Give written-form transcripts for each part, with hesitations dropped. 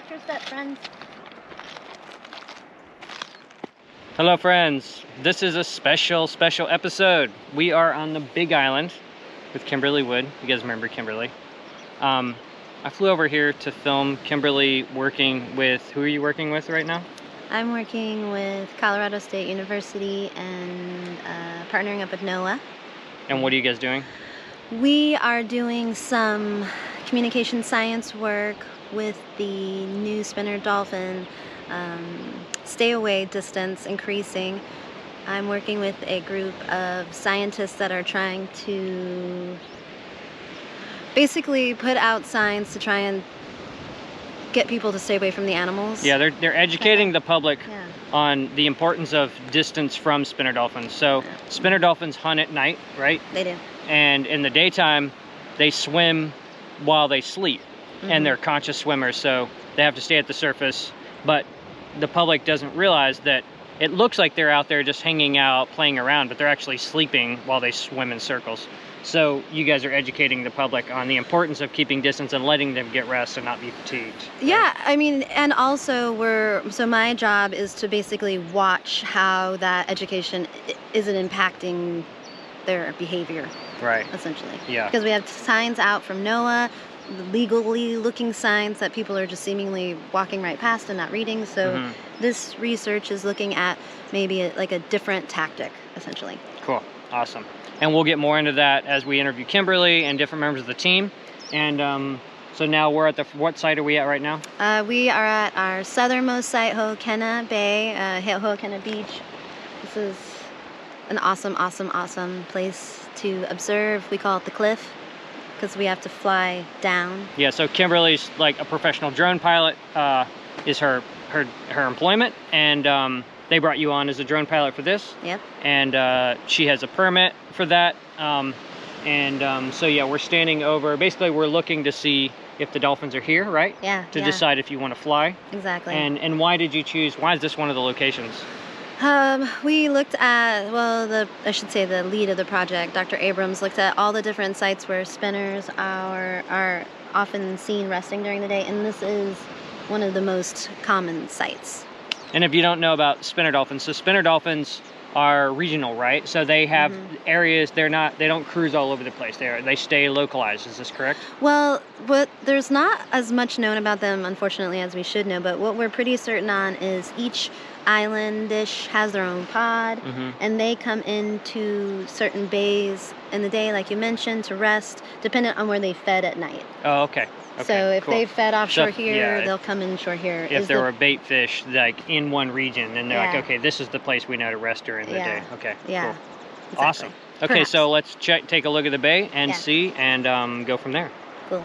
Watch your step, friends. Hello friends, this is a special episode. We are on the Big Island with Kimberly Wood. You guys remember Kimberly. I flew over here to film Kimberly working with, who are you working with right now? I'm working with Colorado State University and partnering up with NOAA. And what are you guys doing? We are doing some communication science work with the new spinner dolphin, stay away distance increasing. I'm working with a group of scientists that are trying to basically put out signs to try and get people to stay away from the animals. Yeah, they're educating the public on the importance of distance from spinner dolphins. So spinner dolphins hunt at night, right? They do. And in the daytime, they swim while they sleep. And they're conscious swimmers, so they have to stay at the surface. But the public doesn't realize that it looks like they're out there just hanging out, playing around, but they're actually sleeping while they swim in circles. So you guys are educating the public on the importance of keeping distance and letting them get rest and not be fatigued. Right? Yeah, I mean, and also so my job is to basically watch how that education isn't impacting their behavior. Right. Essentially. Yeah. Because we have signs out from NOAA, legally looking signs that people are just seemingly walking right past and not reading. So this research is looking at maybe like a different tactic, essentially. Cool. Awesome. And we'll get more into that as we interview Kimberly and different members of the team. And so now we're at what site are we at right now? We are at our southernmost site, Ho'okena Bay, Ho'okena Beach. This is an awesome place to observe. We call it the cliff because we have to fly down. Yeah, so Kimberly's like a professional drone pilot, is her employment, and they brought you on as a drone pilot for this. Yep. And she has a permit for that. So yeah, we're standing over, basically we're looking to see if the dolphins are here, right? Yeah. To decide if you want to fly. Exactly. And why did you choose, why is this one of the locations? We looked at, well, I should say the lead of the project, Dr. Abrams, looked at all the different sites where spinners are often seen resting during the day, and this is one of the most common sites. And if you don't know about spinner dolphins, so spinner dolphins are regional, right? So they have areas, they don't cruise all over the place. They stay localized, is this correct? Well, there's not as much known about them, unfortunately, as we should know, but what we're pretty certain on is each island-ish has their own pod, and they come into certain bays in the day, like you mentioned, to rest, depending on where they fed at night. Oh, okay. So if they fed offshore here, they'll come inshore here. If there were bait fish like in one region, then they're like, okay, this is the place we know to rest during the day. Okay, yeah, cool. Exactly. Awesome. Okay, so let's take a look at the bay and see, and go from there. Cool.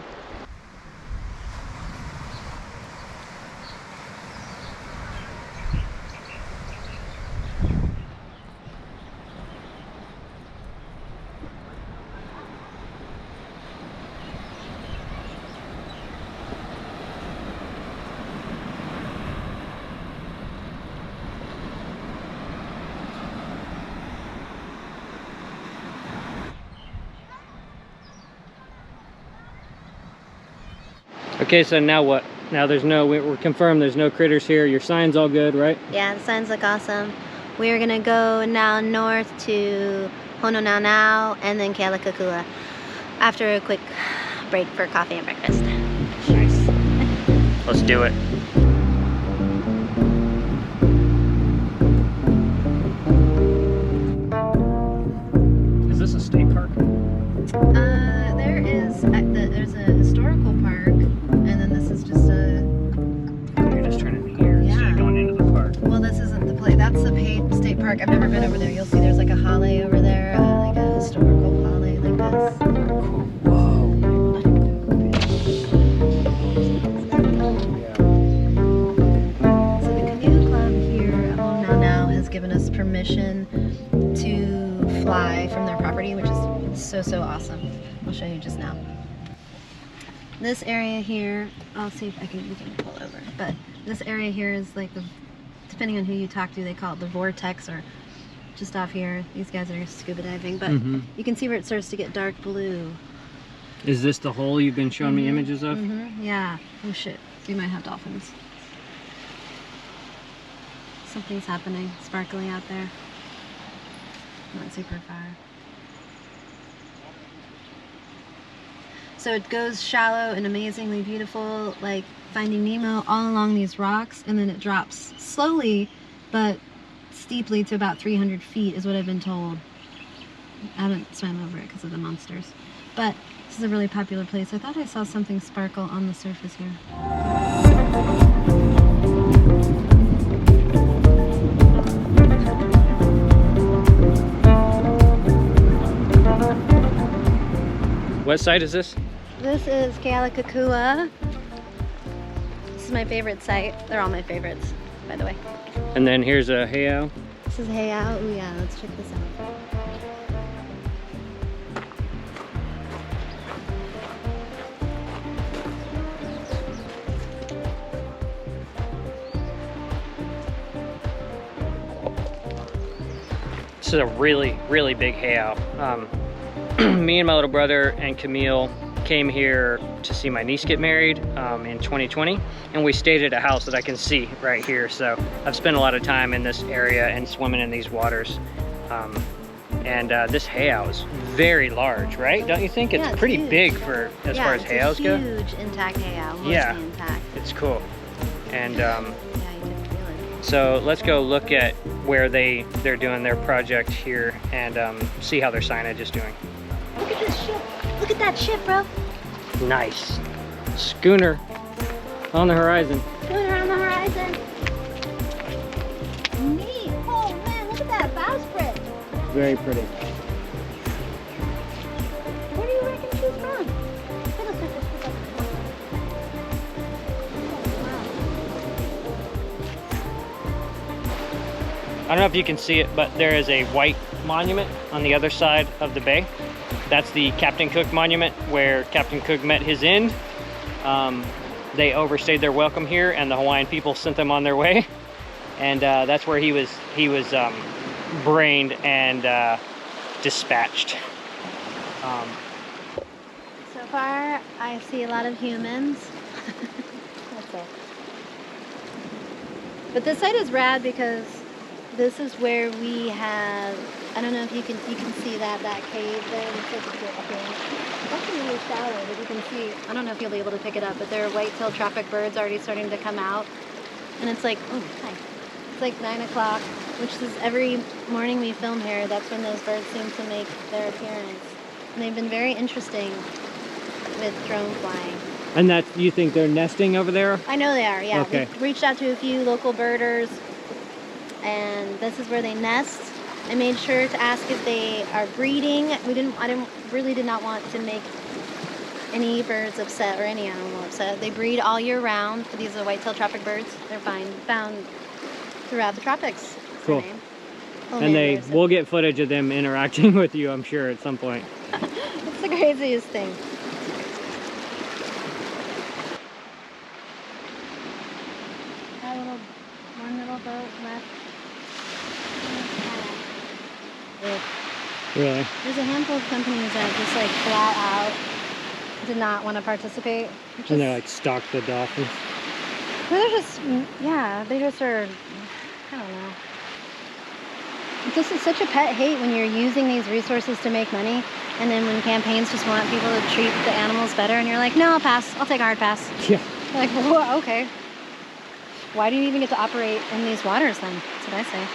Okay, so now what? Now we're confirmed there's no critters here. Your sign's all good, right? Yeah, the signs look awesome. We're gonna go now north to Hononaunau and then Kealakekua after a quick break for coffee and breakfast. Nice. Let's do it. Is this a state park? There's a historical park, and then this is just You're just turning here instead of going into the park. Well, this isn't the place. That's the paid state park. I've never been over there. You'll see there's like a holly over there, like a historical holly like this. Whoa. So the canoe club here at Hononaunau has given us permission to fly from their property, which is so awesome. I'll show you just now. This area here, I'll see if we can pull over, but this area here is like depending on who you talk to, they call it the vortex, or just off here. These guys are scuba diving, but you can see where it starts to get dark blue. Is this the hole you've been showing me images of? Yeah. Oh shit. We might have dolphins. Something's happening, sparkling out there. Not super far. So it goes shallow and amazingly beautiful, like Finding Nemo, all along these rocks, and then it drops slowly but steeply to about 300 feet is what I've been told. I haven't swam over it because of the monsters. But this is a really popular place. I thought I saw something sparkle on the surface here. What site is this? This is Kealakekua. This is my favorite site. They're all my favorites, by the way. And then here's a heiau. This is heiau. Oh yeah, let's check this out. This is a really, really big heiau. Me and my little brother and Camille came here to see my niece get married in 2020, and we stayed at a house that I can see right here. So I've spent a lot of time in this area and swimming in these waters. This heiau is very large, right? Don't you think? It's pretty huge. Big for as far as heiaus go. Huge intact heiau, mostly intact. It's cool. And Yeah, you can feel it. so let's go look at where they're doing their project here and see how their signage is doing. Look at this ship. Look at that ship, bro. Nice. Schooner on the horizon. Schooner on the horizon. Neat. Oh man, look at that bowsprit. Very pretty. Where do you reckon she's from? I don't know if you can see it, but there is a white monument on the other side of the bay. That's the Captain Cook monument where Captain Cook met his end. They overstayed their welcome here and the Hawaiian people sent them on their way. And that's where he was brained and dispatched. So far, I see a lot of humans. That's all. But this site is rad because this is where we have, I don't know if you can see that cave there. It's like a bit It's actually really shallow, but you can see, I don't know if you'll be able to pick it up, but there are white-tailed traffic birds already starting to come out. And it's like, oh, hi. It's like 9 o'clock, which is every morning we film here, that's when those birds seem to make their appearance. And they've been very interesting with drone flying. And you think they're nesting over there? I know they are, yeah. Okay. We reached out to a few local birders, and this is where they nest. I made sure to ask if they are breeding. I really did not want to make any birds upset or any animal upset. They breed all year round. These are white-tailed traffic birds. They're found throughout the tropics. Cool. And we'll get footage of them interacting with you, I'm sure, at some point. It's the craziest thing. One little boat left. Really? There's a handful of companies that just like flat out did not want to participate. And they're like stalk the dolphins. They're just, yeah, they just are, I don't know. This is such a pet hate when you're using these resources to make money, and then when campaigns just want people to treat the animals better, and you're like, no, I'll pass. I'll take a hard pass. Yeah. Like, whoa, okay. Why do you even get to operate in these waters then? That's what I say.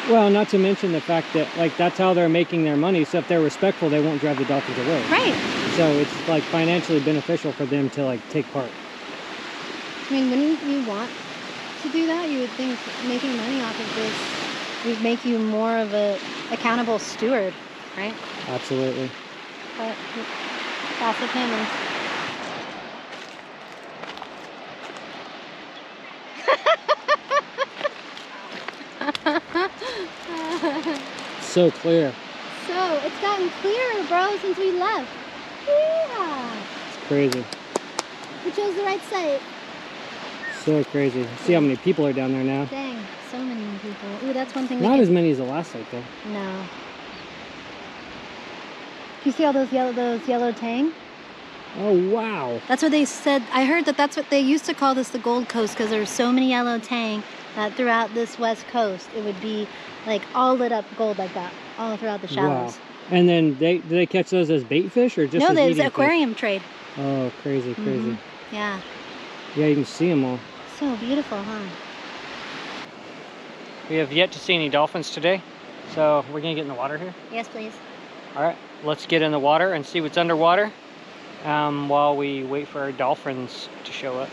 Well, not to mention the fact that like that's how they're making their money. So if they're respectful, they won't drive the dolphins away. Right. So it's like financially beneficial for them to like take part. I mean, wouldn't you want to do that? You would think making money off of this would make you more of a accountable steward, right? Absolutely. But passive humans. So clear. So, it's gotten clearer, bro, since we left. Yeah. It's crazy. We chose the right site. So crazy. See how many people are down there now. Dang, so many people. Ooh, that's one thing. Not as many as the last site though. No. Do you see all those yellow tang? Oh, wow. That's what they said. I heard that that's what they used to call this the Gold Coast because there's so many yellow tang that throughout this west coast it would be like all lit up gold like that all throughout the shallows. Wow. And then do they catch those as bait fish or just No, as there's eating aquarium trade. Oh, crazy, crazy. Yeah. Yeah, you can see them all. So beautiful, huh? We have yet to see any dolphins today, so we're gonna get in the water here. Yes, please. All right, let's get in the water and see what's underwater while we wait for our dolphins to show up.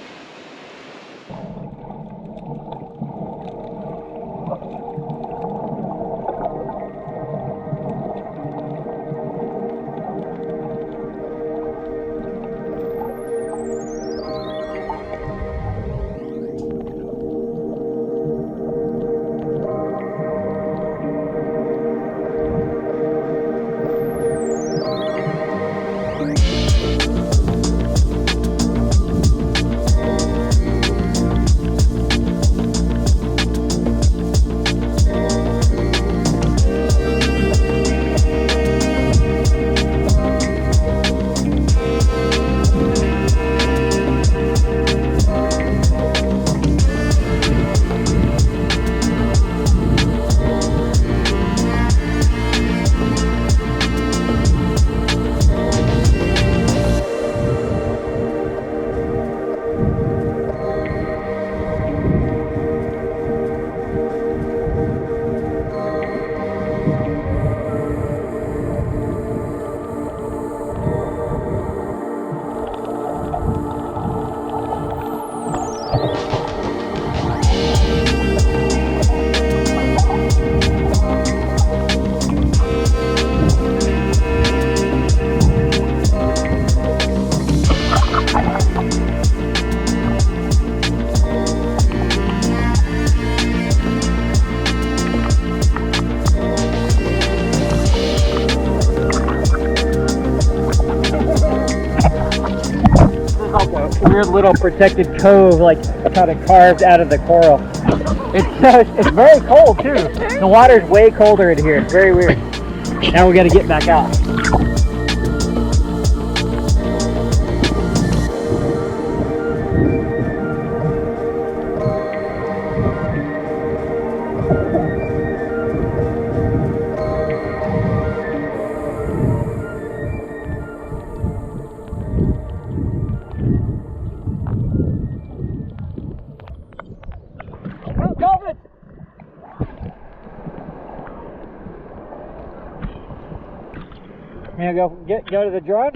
Weird little protected cove, like kind of carved out of the coral. It's very cold too. The water's way colder in here. It's very weird. Now we got to get back out. May I go to the drone?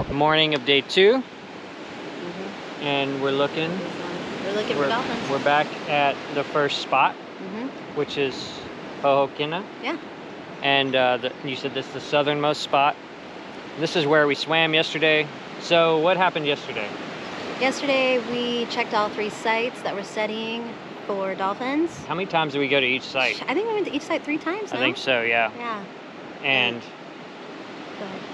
The morning of day 2, and we're looking for dolphins. We're back at the first spot, which is Hohokina. Yeah. And you said this is the southernmost spot. This is where we swam yesterday. So what happened yesterday? Yesterday we checked all 3 sites that we're studying for dolphins. How many times did we go to each site? I think we went to each site 3 times. I think so, yeah. Yeah. And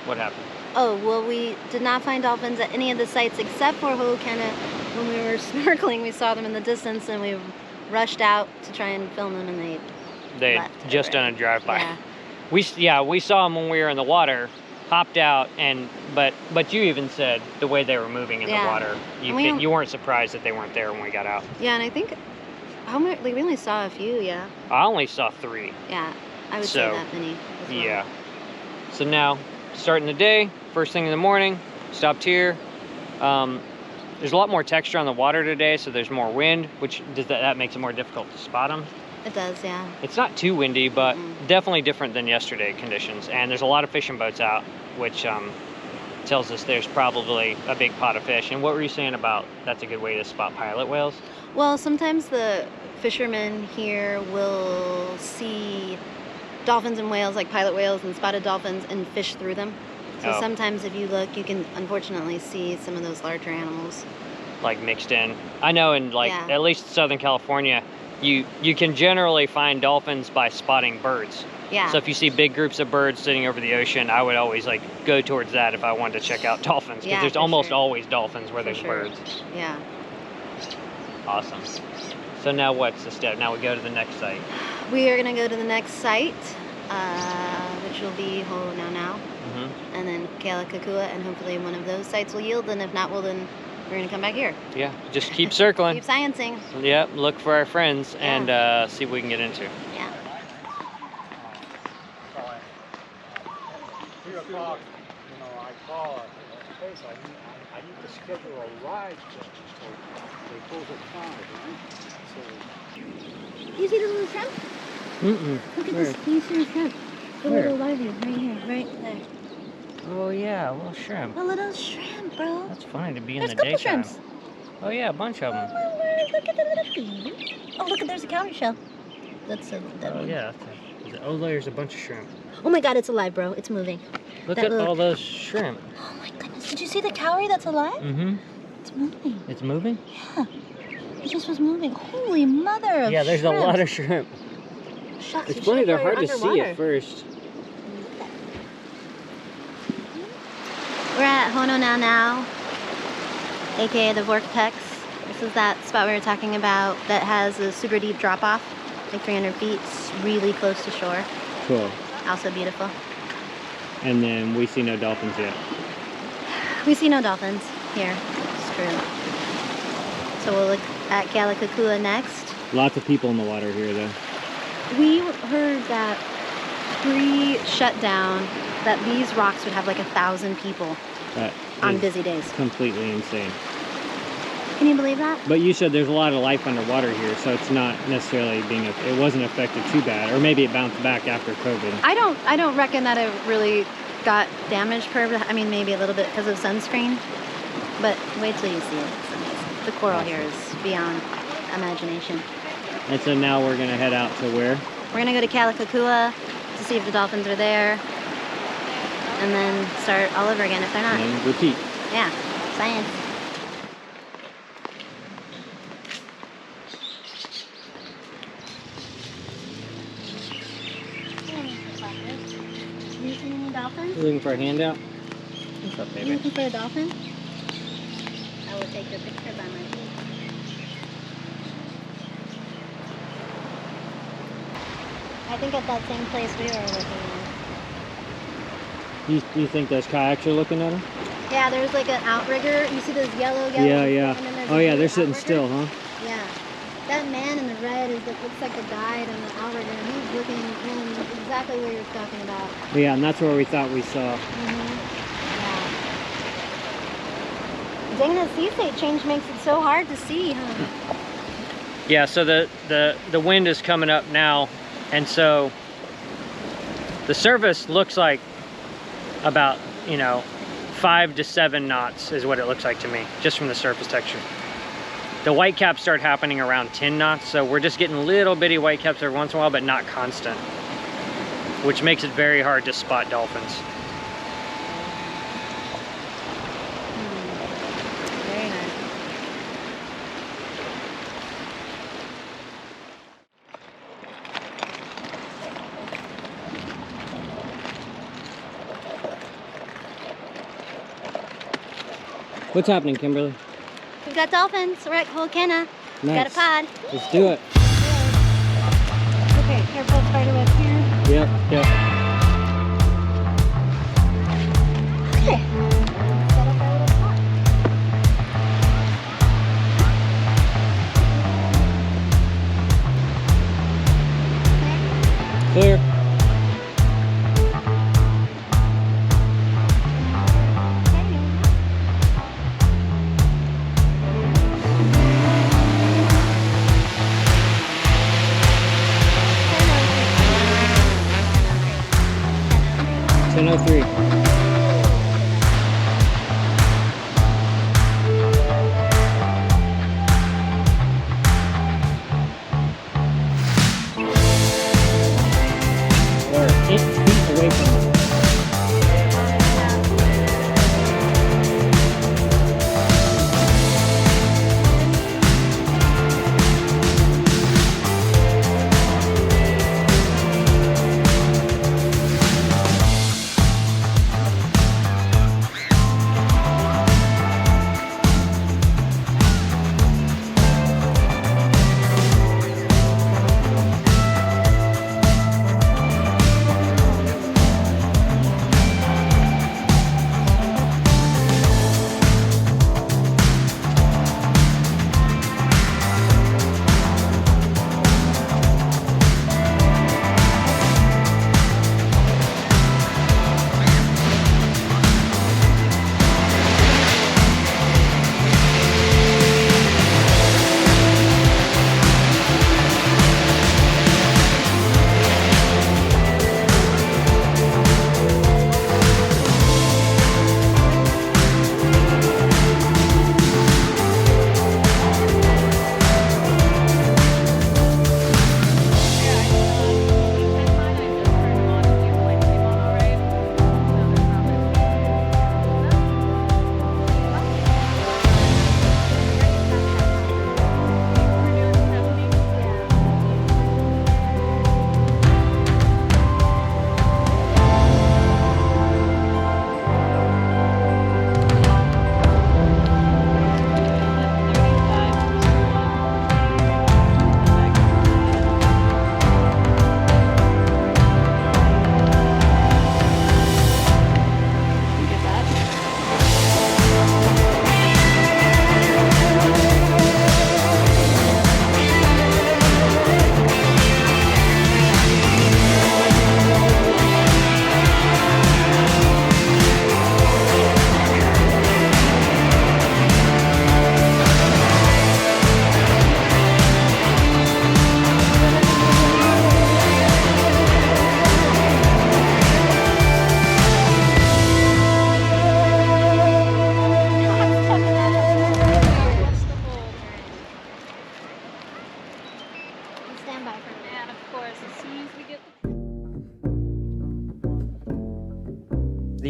what happened? Oh, well, we did not find dolphins at any of the sites except for Hohokina. When we were snorkeling, we saw them in the distance and we rushed out to try and film them, and they had just done a drive-by. Yeah. We saw them when we were in the water, hopped out, but you even said the way they were moving in the water, you weren't surprised that they weren't there when we got out. Yeah, and I think we only saw a few. Yeah. I only saw 3. Yeah, I would say that many as well. Yeah. So now, starting the day, first thing in the morning, stopped here. There's a lot more texture on the water today, so there's more wind, which that makes it more difficult to spot them. It does, yeah. It's not too windy, but definitely different than yesterday conditions. And there's a lot of fishing boats out, which tells us there's probably a big pot of fish. And what were you saying about that's a good way to spot pilot whales? Well, sometimes the fishermen here will see dolphins and whales, like pilot whales and spotted dolphins, and fish through them. So sometimes if you look, you can unfortunately see some of those larger animals. Like mixed in. I know in at least Southern California, you can generally find dolphins by spotting birds. Yeah. So if you see big groups of birds sitting over the ocean, I would always go towards that if I wanted to check out dolphins, because there's almost always dolphins where there's birds. Yeah. Awesome. So now what's the step? Now we go to the next site. We are gonna go to the next site, which will be Ho'onaunau, and then Kealakekua, and hopefully one of those sites will yield, and if not, well then we're gonna come back here. Yeah, just keep circling. Keep sciencing. Yep, look for our friends and see what we can get into. Yeah. 3 o'clock, you know, I call a place, I need to schedule a ride just so they close at 5, right? You see the little shrimp? Look at this. You see the shrimp? The little larvae right here, right there. Oh yeah, a little shrimp. A little shrimp, bro. That's funny to be in There's the a couple daytime. shrimps. Oh yeah, a bunch of them. Oh my word, look at the little baby. Oh look, there's a counter shell. That's a dead one. Yeah. Oh, there's a bunch of shrimp. Oh my god, it's alive, bro. It's moving. Look That at little- all those shrimp. Oh my goodness. Did you see the cowrie that's alive? It's moving. It's moving? Yeah. It just was moving. Holy mother of Yeah, there's shrimp. a lot of shrimp. Shucks, It's you funny, should've they're thought hard you to were see underwater. at first. We're at Ho'onaunau now, aka the Vortex. This is that spot we were talking about that has a super deep drop off, like 300 feet, it's really close to shore. Cool. Also beautiful. And then we see no dolphins yet. We see no dolphins here. It's true. So we'll look at Kealakekua next. Lots of people in the water here though. We heard that pre-shutdown that these rocks would have like 1,000 people That on is busy days. completely insane. Can you believe that? But you said there's a lot of life underwater here, so it's not necessarily it wasn't affected too bad, or maybe it bounced back after COVID. I don't reckon that it really got damaged I mean, maybe a little bit because of sunscreen, but wait till you see it. It's amazing. The coral here is beyond imagination. And so now we're gonna head out to where? We're gonna go to Kealakekua to see if the dolphins are there, and then start all over again if they're not. And then repeat. Yeah, science. You see any dolphins? You looking for a handout? What's up, You baby? looking for a dolphin? I will take your picture by my feet. I think at that same place we were looking at. You think those kayaks are looking at them? Yeah, there's like an outrigger. You see those yellow Yeah, yeah. and then there's Oh a yeah, blue they're sitting outrigger? still, huh? Yeah. That man in the red looks like the guide and the outrigger, and he's looking in exactly where you're talking about. Yeah, and that's where we thought we saw. Yeah. Dang, that sea state change makes it so hard to see, huh? Yeah, so the wind is coming up now, and so the surface looks like about, 5 to 7 knots is what it looks like to me, just from the surface texture. The white caps start happening around 10 knots, so we're just getting little bitty white caps every once in a while, but not constant, which makes it very hard to spot dolphins. Very nice. What's happening, Kimberly? We've got dolphins. We're at Ho'okena. Nice. Got a pod. Let's do it. Okay, careful spider web here. Yep, yep. Okay. Set up our little spot. Clear.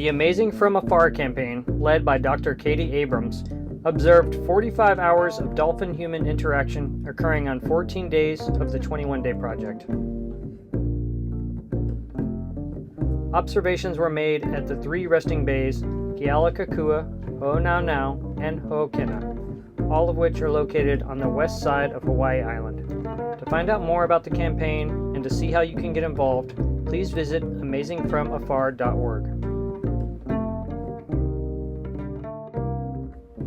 The Amazing From Afar campaign, led by Dr. Katie Abrams, observed 45 hours of dolphin-human interaction occurring on 14 days of the 21-day project. Observations were made at the 3 resting bays, Kealakekua, Ho'onaunau, and Ho'okena, all of which are located on the west side of Hawaii Island. To find out more about the campaign and to see how you can get involved, please visit amazingfromafar.org.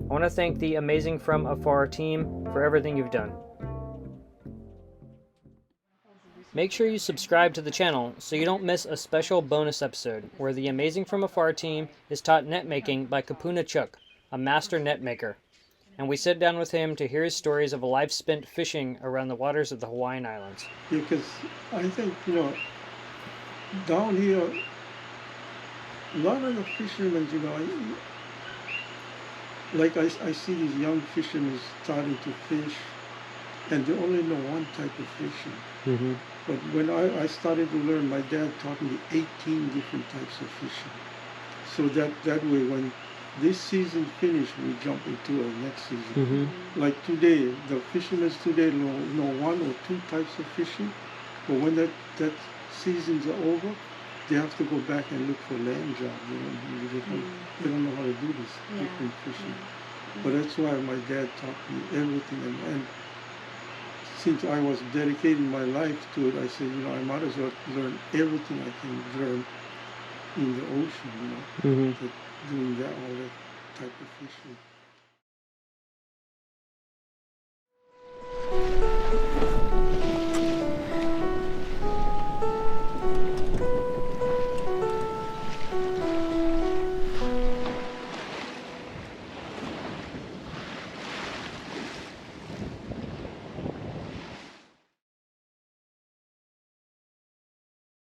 I want to thank the Amazing From Afar team for everything you've done. Make sure you subscribe to the channel so you don't miss a special bonus episode where the Amazing From Afar team is taught net making by Kapuna Chuk, a master net maker. And we sit down with him to hear his stories of a life spent fishing around the waters of the Hawaiian Islands. Because I think, down here, a lot of the fishermen, I see these young fishermen starting to fish, and they only know one type of fishing. Mm-hmm. But when I started to learn, my dad taught me 18 different types of fishing. So that way, when this season finished, we jump into our next season. Mm-hmm. Like today, the fishermen today know 1 or 2 types of fishing, but when that seasons are over, they have to go back and look for land jobs. They don't know how to do this different fishing. But that's why my dad taught me everything. And since I was dedicating my life to it, I said, I might as well learn everything I can learn in the ocean, Mm-hmm. doing all that type of fishing.